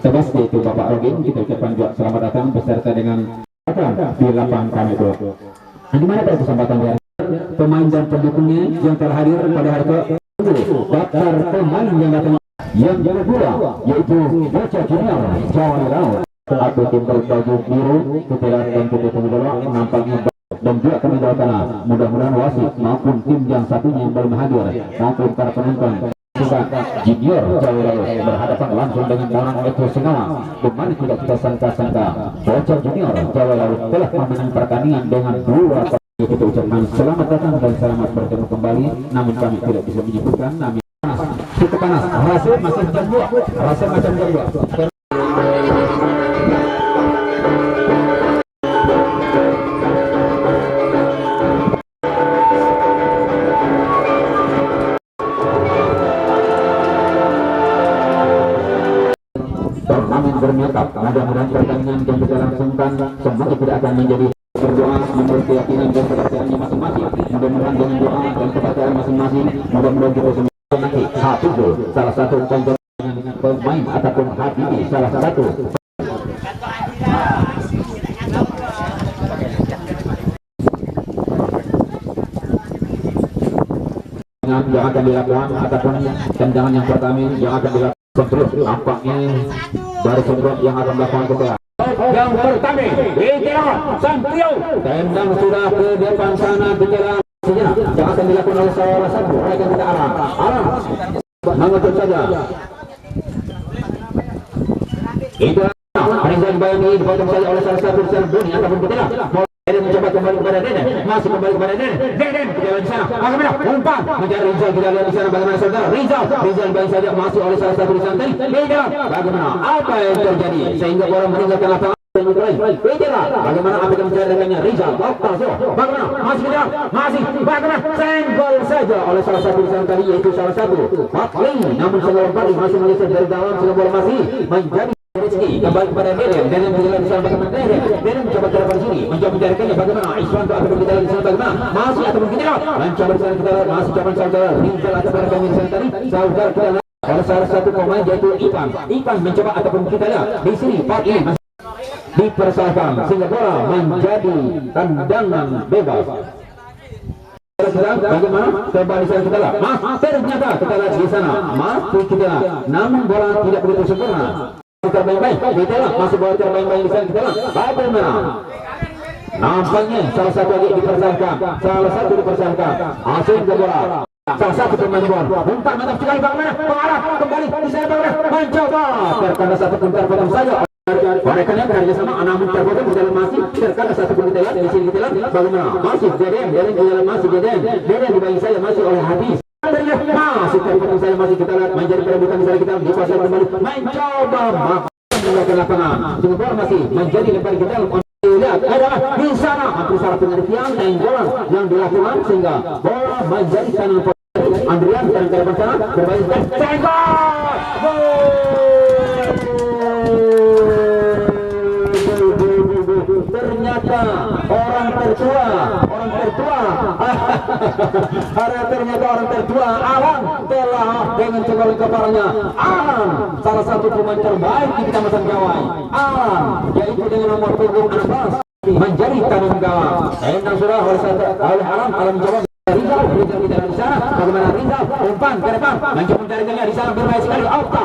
tegas yaitu Bapak Rogin. Kita ucapkan juga selamat datang beserta dengan di lapangan kami itu. Di mana pada kesempatan hari pemain dan pendukungnya yang telah hadir pada hari ke daftar pemain yang datang yang kedua yaitu Bocah Junior Jawa Laut atau tim berbaju biru kita lihat dan kita tunggu dulu nampaknya dan juga kami doakan mudah-mudahan wasit maupun tim yang satunya yang belum hadir maupun para penonton Junior Jawa Laut berhadapan langsung dengan orang Eko Sengawa. Kemana tidak kita sangka-sangka Bocah Junior Jawa Laut telah memenang pertandingan dengan 2. Kita ucapkan selamat datang dan selamat bertemu kembali. Namun kami tidak bisa menyebutkan nama cukup panas. Rasa masih jam 2. Rasa macam jam 2. Bermakap mudah-mudahan pertandingan yang kita langsungkan semua tidak akan menjadi berdoa menurut keyakinan dan kepercayaannya masing-masing. Mudah-mudahan dengan doa dan kepercayaan masing-masing mudah-mudahan kita semua nanti Habibul salah satu pemain ataupun Habibi salah satu yang akan dilakukan ataupun tendangan yang pertama yang akan dilakukan kontrol nampaknya baru kontrol yang akan melakukan kita yang pertama Itiran Santrio tendang sudah ke depan sana bicara sejenak yang akan dilakukan oleh salah satu mereka kita arah mengutuk saja itu Rizal Bayani dipotong saja oleh salah satu Serbuni ataupun kita Deden mencoba kembali kepada Deden, masih kembali kepada Deden kita lihat di sana, bagaimana umpan mencari Rizal, kita lihat di sana bagaimana saudara Rizal baik saja masih oleh salah satu di sana tadi, bagaimana apa yang terjadi sehingga orang meninggalkan lapangan bagaimana apa yang mencari rekannya Rizal, bagaimana masih kita masih bagaimana senggol saja oleh salah satu di sana tadi yaitu salah satu Patli, namun senggol Patli masih meleset dari dalam sehingga bola masih menjadi Rizky kembali kepada Deden berjalan di sana bagaimana Deden mencoba ke depan sini mencoba mencarikannya bagaimana Iswanto ataupun kita lihat di sana bagaimana masih ataupun kita mencoba di sana kita lihat masih coba saudara Rizal ataupun rekannya di sana tadi saudara kita lihat oleh salah satu pemain yaitu Ipan mencoba ataupun kita lihat di sini Patli masih dipersalahkan sehingga bola menjadi tendangan bebas. Bagaimana kembali sana kita lihat ternyata kita lihat di sana masih kita lihat namun bola tidak begitu sempurna terbaik-baik kita lihat masih bola terbaik-baik di sana kita lihat bagaimana nampaknya salah satu lagi dipersalahkan asing ke bola salah satu pemain bola umpan mantap sekali bagaimana mengarah kembali di sana bagaimana mencoba terkena satu puntar potong saja mereka yang bekerja sama namun terpotong berjalan masih terkena satu pun kita lihat di sini kita lihat bagaimana masih Deden berjalan masih Deden dibagi saya masih oleh habis masih terpotong saya masih kita lihat menjadi perebutan di sana kita dipasang kembali mencoba menggunakan lapangan sehingga bola masih menjadi lempar kita lihat adalah di sana hampir salah pengertian tenggolan yang dilakukan sehingga bola menjadi kanan Andrian sekarang ke depan sana berbalik ternyata orang tertua ternyata orang tertua Alan telah dengan cekal kepalanya Alan salah satu pemain terbaik di Kecamatan Gawai Alan yaitu dengan nomor punggung 16 menjadi tandang gawang tendang sudah oleh Alan mencoba Rizal tidak di sana bagaimana Rizal umpan ke depan mencoba mencarikannya di sana bermain sekali Onta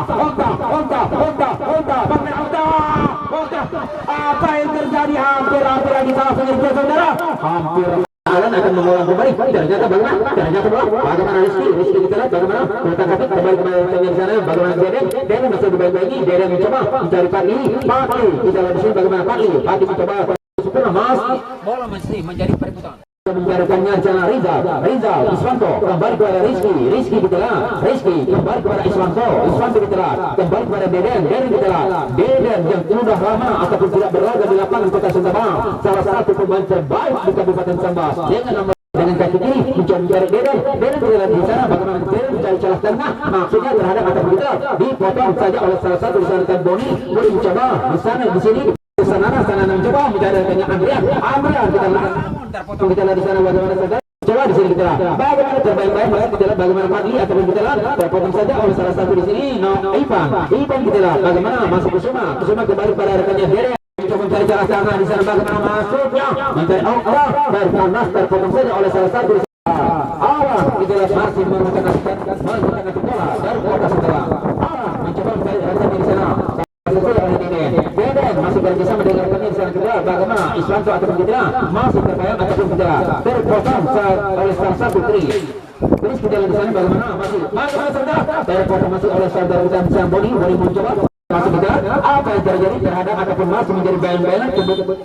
apa yang terjadi hampir di salah pengertian saudara hampir Alan akan mengulang kembali ternyata bagaimana Rizky kita lihat bagaimana kembali ke sana bagaimana Deden masih dibaik-baiki Deden mencoba mencari Patli kita lihat di sini bagaimana Patli mencoba sempurna bola masih menjadi perebutan mencarikannya jalan Rizal Iswanto kembali kepada Rizky kita lihat Rizky kembali kepada Iswanto kita lihat kembali kepada Deden kita lihat Deden yang sudah lama ataupun tidak berlaga di lapangan Kota Sambas salah satu pemain terbaik di Kabupaten Sambas dengan kaki kiri mencoba mencari Deden berjalan di sana bagaimana Deden mencari celah tengah maksudnya terhadap ataupun kita dipotong saja oleh salah satu di sana Boni mencoba di sana di sini sana mencoba mencari rekannya Andrian kita lihat terpotong kita lihat di sana bagaimana saudara coba di sini kita. Bagaimana terbaik-baik kita lihat bagaimana Fadli ataupun kita lihat terpotong saja oleh salah satu di sini. Ivan kita lihat bagaimana masuk Kusuma kembali pada rekannya Dere. Coba mencari jalan sana di sana bagaimana masuknya mencari dari panas terpotong saja oleh salah satu di sana. Awal kita lihat masih menggunakan bola dari kota setelah mencoba mencari rekannya di sana. Deden masih bekerjasama dengan rekannya di sana kedua bagaimana Iswanto ataupun kita masih terbayang ataupun kita terpotong oleh salah satu tri. Terus kita lihat di sana bagaimana saudara terpotong masih oleh saudara kita Boni mencoba masih kita apa yang terjadi terhadap ataupun masih menjadi bayan-bayanan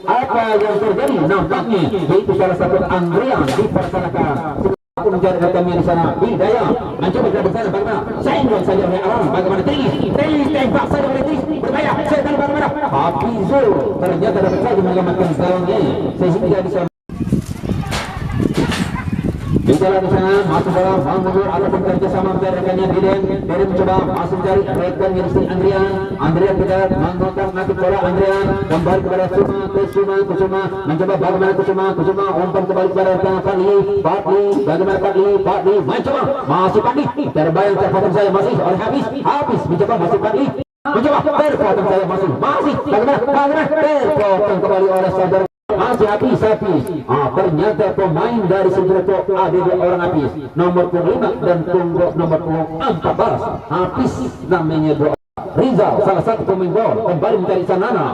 apa yang terjadi nampaknya yaitu salah satu Andrian dipersalahkan aku mencari rekannya di sana Hidayah mencoba ke sana bagaimana senggol saja oleh Aram bagaimana Tris tembak saja oleh Tris berbahaya setan bagaimana Hafizul ternyata dapat saja menyelamatkan gawangnya sehingga bisa bicara di sana masuk dalam mengundur ataupun kerjasama mencari rekannya Deden mencoba masuk mencari rekannya di sini Andrian kita menggunakan nanti bola Andrian kembali kepada Kusuma mencoba bagaimana Kusuma umpan kembali kepada rekan Fadli bagaimana Fadli mencoba masih Fadli terbayang terpotong saya masih oleh habis mencoba masih Fadli mencoba terpotong saya masih bagaimana terpotong kembali oleh saudara masih habis ternyata pemain dari Sendroto ada dua orang habis nomor 5 dan nomor 14 habis namanya dua Rizal salah satu pemain gol kembali mencari Sanana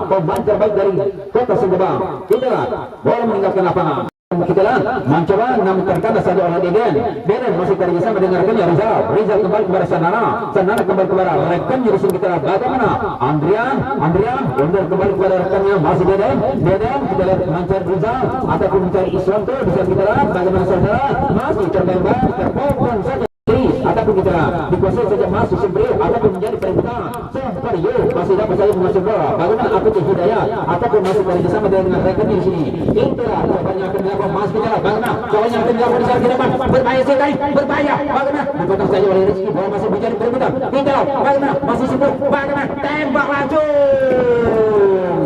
pemain terbaik dari kota Sendebang kita lihat bola meninggalkan lapangan kita lihat mencoba namun terkena saja oleh Deden masih kerjasama dengan rekannya Rizal kembali kepada Sanana kembali kepada rekannya di sini kita lihat bagaimana Andrian undur kembali kepada rekannya masih Deden kita lihat mencari Rizal ataupun mencari Iswanto bisa kita lihat bagaimana saudara masih terbaik terpotong saja ataupun kita dikuasai saja masuk Sembril ataupun menjadi perebutan Semperio masih dapat saja menguasai bola bagaimana aku Hidayah ataupun masih kerjasama dengan rekannya di sini itulah cobanya akan dilakukan masuk kita bagaimana cobanya akan dilakukan di sana ke depan berbahaya sekali bagaimana dipotong saja oleh Rizky bola masih menjadi perebutan kita bagaimana masih sibuk bagaimana tembak langsung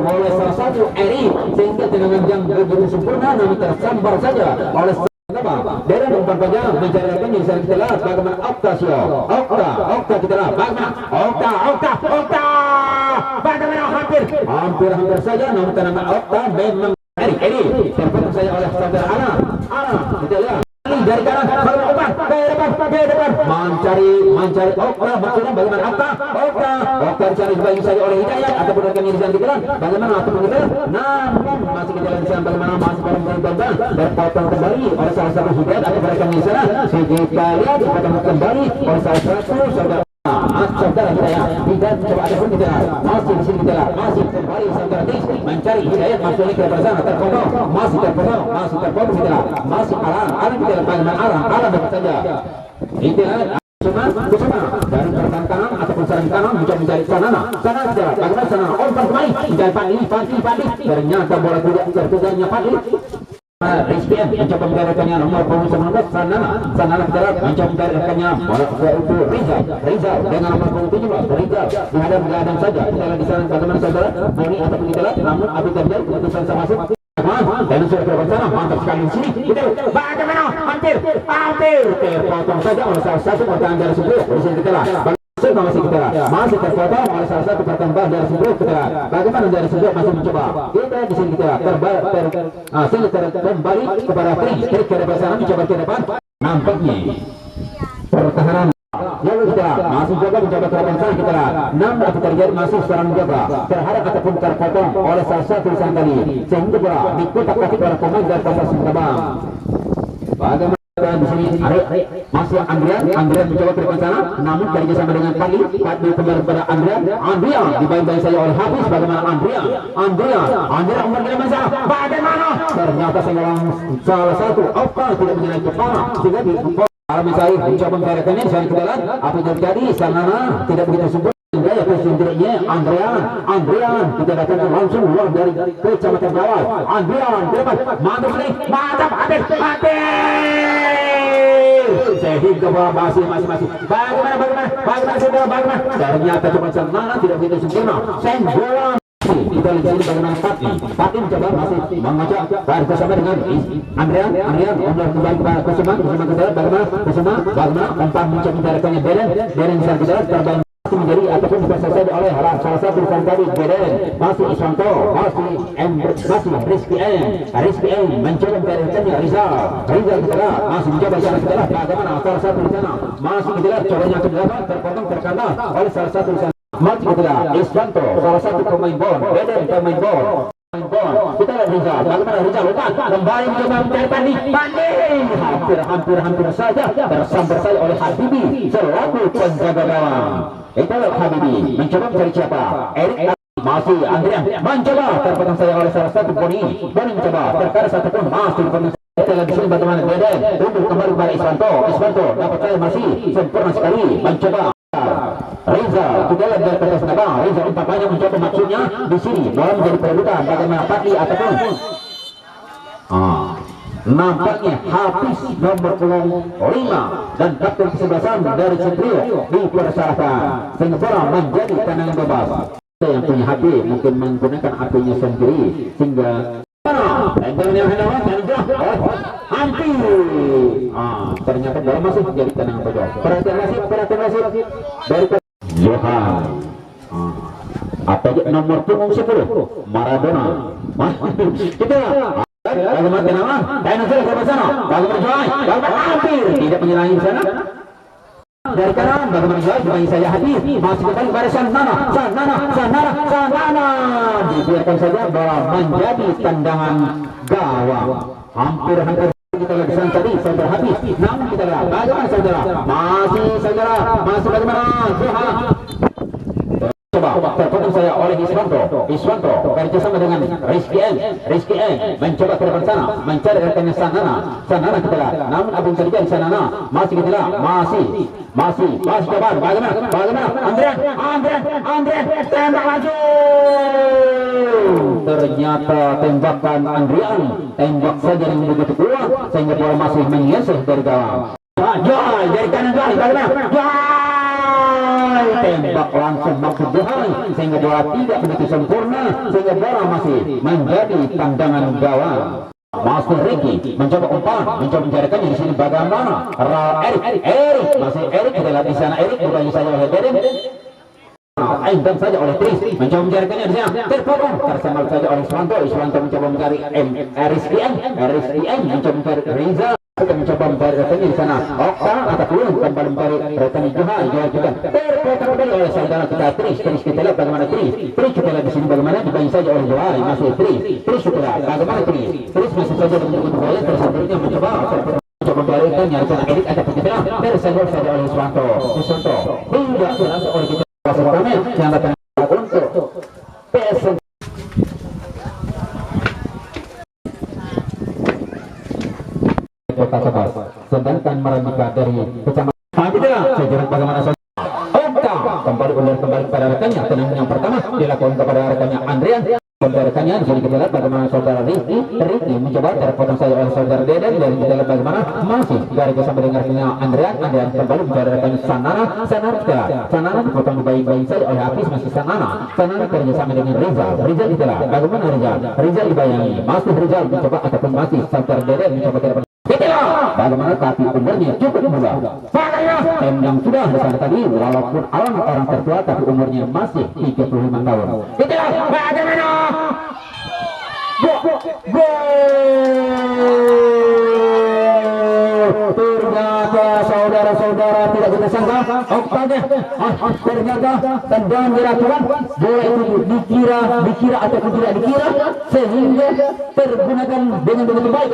oleh salah satu Eri sehingga tendangan yang begitu sempurna namun tersambar saja oleh Deren umpan panjang mencari rekannya di sana kita lihat bagaimana Okta kita lihat bagaimana Okta bagaimana hampir saja namun tendangan Okta memang Eri terpotong saja oleh saudara Ana kita lihat dari kanan umpan ke depan mencari Okta maksudnya bagaimana Okta dicari sebagai saja oleh Hidayat ataupun rekannya di sana kita lihat bagaimana ataupun kita namun masih kita lihat di sana bagaimana masih berbang berpotong kembali oleh salah satu Hidayat atau rekannya di sana kita lihat dipotong kembali oleh salah satu saudara Hidayat coba ada pun kita masih di sini kita masih kembali saudara Tis mencari Hidayat maksudnya ke depan sana terpotong kita masih Alan kita bagaimana Alan dapat saja kita Kusuma dari pertahanan kanan ataupun serang kanan mencoba mencari Sanana bagaimana Sanana umpan kembali mencari Fadli ternyata bola tidak tertuganya Fadli Rizpian mencoba mencari rekannya nomor 19 Sanana kita lihat mencoba mencari rekannya bola itu Rizal dengan nomor 17 Rizal dihadap saja kita lihat di sana bagaimana saudara Boni ataupun kita lihat namun api terjadi keputusan sama masuk dan sudah ke sana mantap sekali di sini kita bagaimana hampir terpotong saja oleh salah satu pertahanan dari sebelum di sini kita masih terpotong oleh salah satu pertahanan dari sebelum kita bagaimana dari sebelum masih mencoba kita di sini kita kembali kepada Trik ke depan sana mencoba ke depan nampaknya pertahanan lalu kita masih mencoba ke depan sana kita namun apa terjadi masih seorang mencoba terhadap ataupun terpotong oleh salah satu sang tadi sehingga bola dikutak-katik oleh pemain dari Kota Sendebang bagaimana di sini masih Andrian mencoba ke depan sana namun kerjasama dengan Fadli kembali kepada Andrian dibayang-bayang saya oleh Hafiz bagaimana Andrian umpan ke depan sana bagaimana ternyata salah satu Okta tidak menyerang kepala sehingga di Al-Misai mencoba mencarikannya di sana kita lihat apa yang terjadi Sanana tidak begitu sempurna gaya kesindirnya Andrian kita datang langsung keluar dari kecamatan Bawah Andrian ke depan mantap hadir sehingga bola masih bagaimana ternyata cuma Sanana tidak begitu sempurna bola kita lihat di sini bagaimana Pati mencoba masih mengocok bersama dengan Andrian kembali kepada Kusuma kita bagaimana Kusuma umpan mencoba mencarikannya Deren bisa kita terbang menjadi ataupun selesai oleh salah satu rekan tadi Deren masih Iswanto masih Rizky M mencoba mencarikannya Rizal kita masih mencoba kita bagaimana salah satu di sana masih kita cobanya ke belakang terpotong terkalah oleh salah satu di sana masih kita Iswanto salah satu pemain bol Deren pemain bol kita lihat Rizal bagaimana Rizal kembali mencoba mencarikan di banding hampir saja tersambar saja oleh Habibi selaku penjaga gawang. Kita lihat Habibi mencoba mencari siapa Erik masih Andrian mencoba terpotong saja oleh salah satu Boni mencoba terkadang satu pun masih kita lihat di sini bagaimana Deden untuk kembali kepada Iswanto dapat saya masih sempurna sekali mencoba Rizal kita lihat dari atas nabang Rizal umpamanya mencoba maksudnya di sini bola menjadi perebutan bagaimana Pati ataupun nampaknya Hafiz nomor 5 dan kapten kesebelasan dari Centrio dipersalahkan sehingga bola menjadi tendangan bebas. Yang punya HP mungkin menggunakan HP-nya sendiri sehingga hampir ternyata bola masih jadi tendangan bebas. Perhatian wasit dari Johan apa nomor punggung 10 Maradona kita bagaimana tenangan dan sudah ke sana bagaimana Johan hampir tidak menyelangi di sana dari kanan bagaimana Johan bagi saya Hadis masih kembali kepada Sanana dibiarkan saja bola menjadi tendangan gawang hampir kita lihat sana tadi saudara Habis namun kita lihat bagaimana saudara masih bagaimana Johan coba terpotong saya oleh Iswanto kerjasama dengan Rizky M mencoba ke depan sana mencari rekannya Sanana kita lihat namun apa yang terjadi Sanana masih kita lihat masih coba bagaimana Andrian tembak laju ternyata tembakan Andrian tembak saja yang begitu kuat sehingga bola masih menyesal dari gawang Joy dari kanan bagaimana tembak langsung maksud Johan sehingga bola tidak begitu sempurna sehingga bola masih menjadi tendangan gawang. Masih Ricky mencoba umpan mencoba mencarikannya di sini bagaimana Erik masih Erik kita lihat di sana Erik bukannya saja oleh Deden dan saja oleh Tris mencoba mencarikannya di sana terpotong tersambar saja oleh Iswanto mencoba mencari Rizky M mencoba mencari Rizal kita mencoba mencari rekannya di sana Okta ataupun kembali mencari rekannya Johan juga terpotong kembali oleh saudara kita Tris kita lihat bagaimana Tris kita lihat di sini bagaimana dibagi saja oleh Johan masih Tris kita lihat bagaimana Tris masih saja mencoba bola tersambarnya mencoba membalikan nyarikan Erik ataupun kita tersambar saja oleh Iswanto hingga terasa oleh kita pertama yang datang untuk PSM Kota Tebas sedangkan Marambika dari kecamatan sejarah bagaimana Okta kembali pada rekannya tenang yang pertama dilakukan kepada rekannya Andrian rekannya jadi kita lihat bagaimana saudara Ricky mencoba terpotong saya oleh saudara Deden dan kita lihat bagaimana masih dari bersama dengan rekannya Andrian kembali mencari rekannya Sanana dipotong baik-baik saja oleh Hafiz masih Sanana kerjasama dengan Rizal kita lihat bagaimana Rizal dibayangi masih Rizal mencoba ataupun masih saudara Deden mencoba terpotong bagaimana tapi umurnya cukup muda tendang sudah bersama tadi walaupun orang tertua tapi umurnya masih 35 tahun bagaimana ternyata saudara-saudara tidak kita sangka Oktanya ternyata tendangan dilakukan bola itu dikira ataupun tidak dikira sehingga tergunakan dengan begitu baik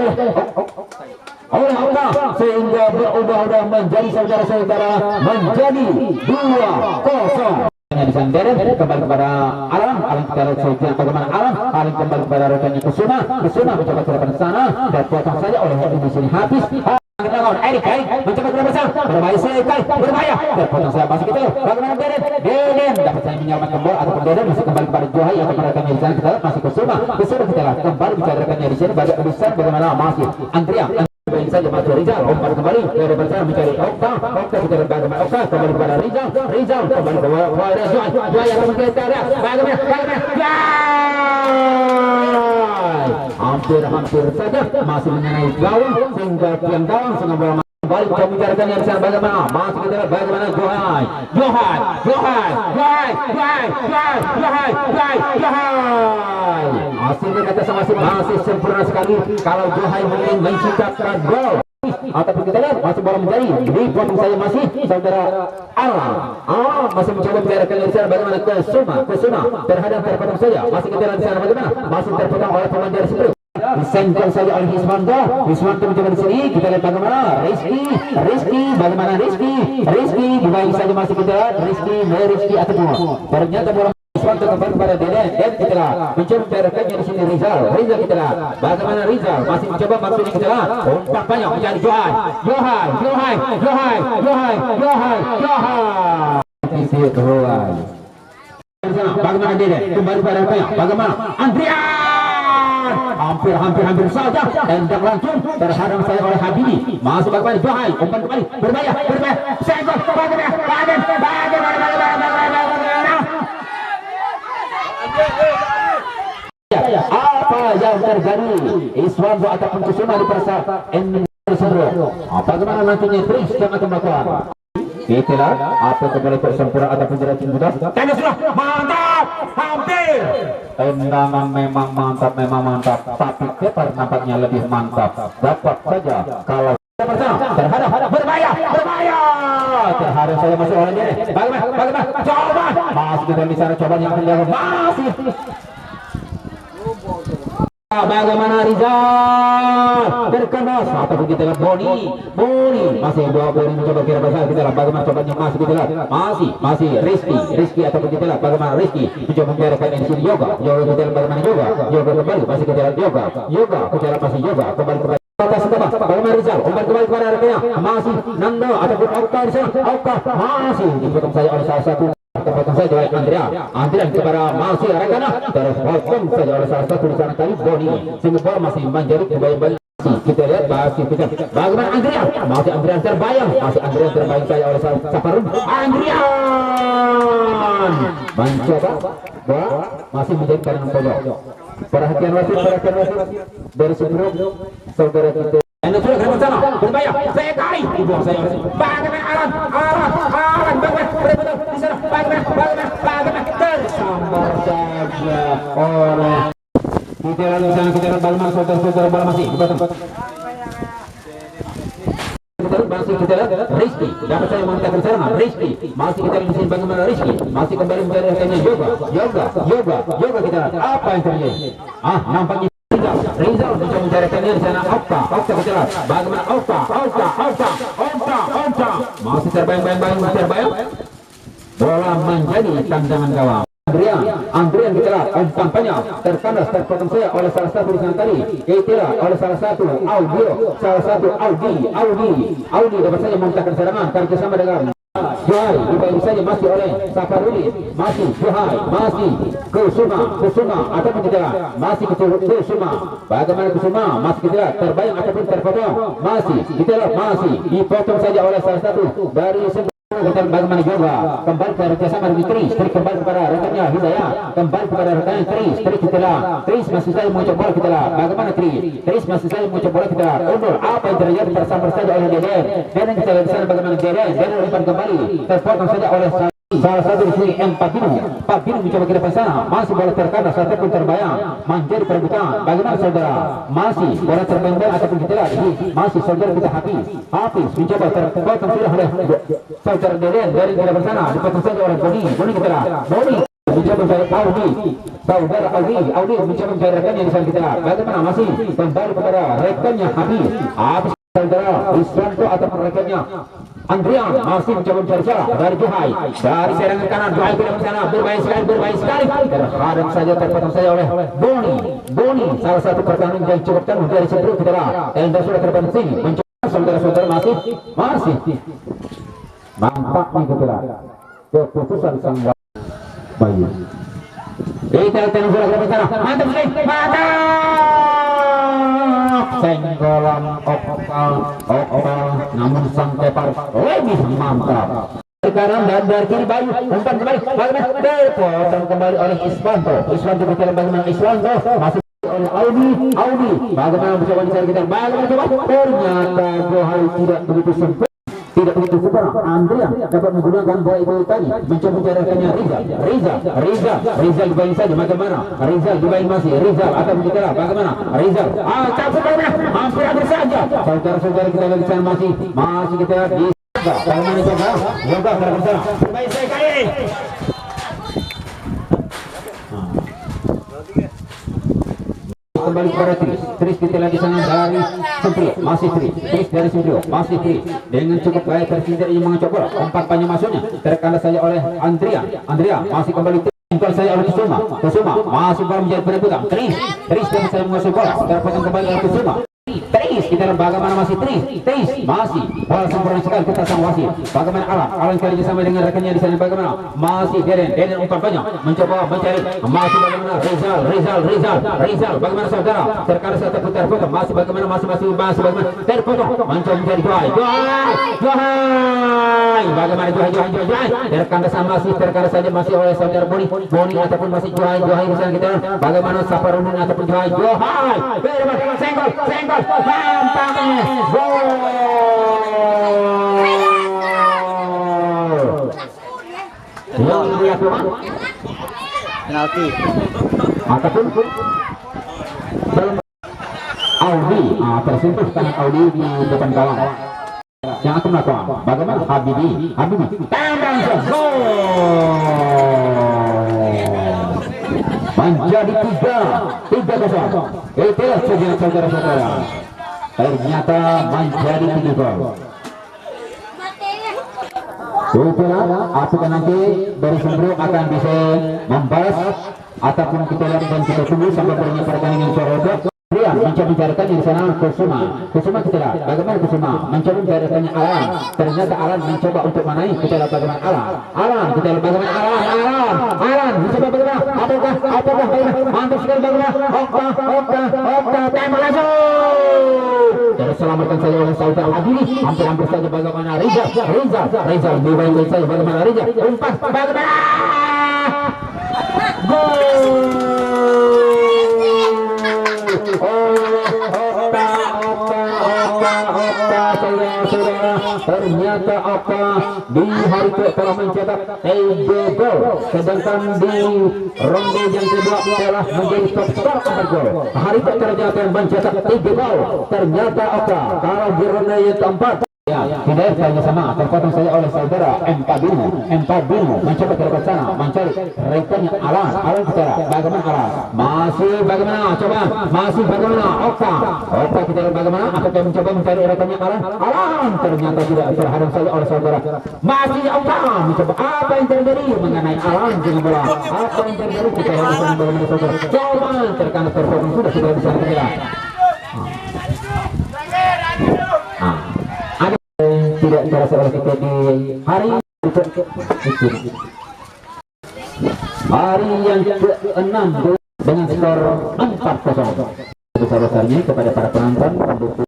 oleh Okta sehingga berubah menjadi saudara-saudara menjadi 2-0 di sana Deren kembali kepada Alam kita lihat saja bagaimana Alam kembali kepada rekannya Kusuma mencoba ke depan sana dan potong saja oleh di sini Hafiz Erik mencoba ke depan sana berbahaya terpotong saya masih kita bagaimana Deden dapat saya menyelamatkan bola ataupun Deden masih kembali kepada Johai atau rekannya di sana kita lihat masih Kusuma kita lihat kembali bicara rekannya di sini banyak besar bagaimana masih Andrian saja masih Rizal, umpan kembali dari bersama mencari Okta kita bagaimana Okta kembali kepada Rizal kembali kepada Joy yang kembali ke area bagaimana hampir saja masih mengenai gawang sehingga tiang gawang sehingga bola kembali mencoba mencarikan yang besar bagaimana masih kita lihat bagaimana Johai hasilnya kata masih sempurna sekali kalau Johai mungkin menciptakan gol ataupun kita lihat masih bola menjadi dipotong saya masih saudara Alam masih mencoba mencarikan yang besar bagaimana Kesuma terpotong saja masih kita lihat di sana bagaimana masih terpotong oleh pemain dari Sibruk disengkel saja oleh Hismanto mencoba di sini kita lihat bagaimana Rizky bagaimana Rizky dibaik saja masih kita lihat Rizky ataupun ternyata bola Hismanto kembali kepada Deden kita lihat mencoba mencarikannya di sini Rizal kita lihat bagaimana Rizal masih mencoba maksudnya kita lihat umpan banyak mencari Johai bagaimana Deden kembali pada bagaimana Andrian hampir saja tendang langsung terhadang saya oleh Habibi masuk kembali Johai umpan kembali berbahaya senggol bagaimana apa yang terjadi Iswanto ataupun Kusuma di persa bagaimana nantinya Tris yang akan melakukan itulah apa kembali sempurna ataupun tidak mudah dan sudah mantap hampir tendangan memang mantap tapi Kepar nampaknya lebih mantap dapat saja kalau terhadap berbahaya terhadap saya masih oleh dia bagaimana coba masih kita di sana coba yang terjadi masih bagaimana Rizal terkemas atau kita lihat Boni masih dua Boni mencoba kira besar kita lihat bagaimana cobanya masih kita lihat masih Rizky atau kita lihat bagaimana Rizky mencoba membiarkan di sini Yoga kita lihat bagaimana Yoga kembali masih kita lihat Yoga kita lihat masih Yoga kembali kepada atas bawah bagaimana Rizal umpan kembali kepada rekannya masih Nando ataupun Okta di sana Okta masih dipotong saja oleh salah satu terpotong saja oleh Andrian kepada masih rekannya terpotong saja oleh salah satu di sana tadi Boni sehingga bola masih menjadi kembali kita lihat masih kita bagaimana Andrian terbayang saja oleh Saparun Andrian mencoba bola masih menjadi kanan pojok perhatian wasit dari Sibruk saudara kita Anda sudah ke sana berbahaya sekali dibuang saya bagaimana Alan bagaimana di sana bagaimana tersambar saja oleh kita lalu sana kita bagaimana saudara bola masih masih kita lihat Rizky dapat saya meminta bersama Rizky masih kita lihat di sini bagaimana Rizky masih kembali mencari rekannya Yoga kita lihat apa yang terjadi nampaknya Rizal mencoba mencari rekannya di sana Okta kita lihat bagaimana Okta masih terbayang bola menjadi tandangan gawang Andrian kita lihat umpannya terkandas terpotong saya oleh salah satu di sana tadi kita oleh salah satu Audi dapat saja memuntahkan serangan kali bersama dengan Johai dibaik saja masih oleh Safarudin masih Johai masih Kusuma ataupun kita lihat masih Kusuma bagaimana Kusuma masih kita lihat terbayang ataupun terpotong masih kita lihat masih dipotong saja oleh salah satu dari kita bagaimana juga kembali ke kerjasama dengan Tris kembali kepada rekannya Hidayah kembali kepada rekannya Tris kita lihat Tris masih saja mencoba bola kita lihat bagaimana Tris masih saja mencoba bola kita lihat apa yang terjadi tersambar saja oleh Deden kita lihat di sana bagaimana Deden umpan kembali terpotong saja oleh salah satu di sini Pak Binu mencoba ke depan sana masih bola terkandas ataupun terbayang menjadi perebutan bagaimana saudara masih bola terbayang ataupun kita lihat masih saudara kita Hafiz mencoba terpotong sudah oleh saudara Deden dari ke depan sana dipotong saja oleh Boni kita lihat Boni mencoba mencari saudara Audi mencoba mencari rekannya di sana kita lihat bagaimana masih kembali kepada rekannya Hafiz saudara Iswanto ataupun rekannya Andrian masih mencoba mencari celah dari Johai dari serangan kanan Johai ke dalam sana berbahaya sekali terhadap saja terpotong saja oleh Boni salah satu pertandingan yang cukup tangguh dari Sibruk kita lihat tenda sudah terpenting mencoba saudara-saudara masih nampaknya kita lihat keputusan sang Bayu kita tenda sudah terpenting mantap senggolan Oka, namun sang tepar lebih mantap. Sekarang dari kiri Bayu umpan kembali bagaimana terpotong kembali oleh Iswanto berjalan bagaimana Iswanto masih oleh Audi bagaimana mencoba dicari kita bagaimana coba ternyata Johari tidak begitu sempurna tidak begitu sempurna. Andrian dapat menggunakan bola itu tadi mencoba mencarikannya Rizal dibayin saja bagaimana Rizal dibayin masih Rizal atau begitu bagaimana Rizal cabut bagaimana hampir habis saja saudara-saudara kita lihat di sana masih kita di bagaimana coba bersama baik sekali kembali kepada Tris kita lihat di sana dari Semprio masih Tris dari Semprio masih Tris dengan cukup baik tersindir yang mencoba umpan panjang masuknya terkandang saja oleh Andrea masih kembali umpan saya oleh Kusuma masih baru menjadi perebutan Tris dan saya menguasai bola terpotong kembali oleh Kusuma Tris kita bagaimana masih Tris masih bola sempurna sekali kita sang wasit bagaimana Alan kali sama dengan rekannya di sana bagaimana masih Deden umpan banyak mencoba mencari masih bagaimana Rizal bagaimana saudara terkadang saya terpotong masih bagaimana terpotong mencoba mencari Johai bagaimana Johai terkadang sama terkadang saja masih oleh saudara Boni ataupun masih Johai di sana kita bagaimana Saparudin ataupun Johai bagaimana senggol tampaknya gol yang dilakukan penalti ataupun dalam Audi tersentuh tangan Audi di depan gawang yang akan melakukan bagaimana Habibi tendang gol menjadi 3-0. Itulah sejenak saudara-saudara ternyata menjadi 3 gol. Itulah apakah nanti dari Semprio akan bisa membalas ataupun kita lihat dan kita tunggu sampai berakhirnya pertandingan Soroja. Mencoba mencarikan di sana Kusuma kita lihat bagaimana Kusuma mencoba mencarikannya ternyata Alan mencoba untuk menaik kita lihat bagaimana Alan kita lihat bagaimana Alan mencoba bagaimana apakah mantap sekali bagaimana Okta tembak langsung terselamatkan saja oleh saudara Adili hampir saja bagaimana Rizal dibaik saja bagaimana Rizal umpan bagaimana gol ternyata apa di hari itu telah mencetak 3 gol sedangkan di ronde yang kedua telah menjadi top skor 4 gol hari itu ternyata mencetak 3 gol ternyata apa kalau di ronde yang keempat tidak hanya sama terpotong saya oleh saudara Empat Bimo mencoba ke sana mencari rekannya Alan bicara bagaimana Alan masih bagaimana Okta kita bagaimana apakah mencoba mencari rekannya Alan ternyata tidak terhadap saya oleh saudara masih Okta mencoba apa yang terjadi mengenai Alan dengan bola apa yang terjadi kita harus bagaimana saudara coba terkena terpotong sudah bisa kita tidak terasa oleh kita di hari yang ke-6 dengan skor 4-0 besar-besarnya kepada para penonton pendukung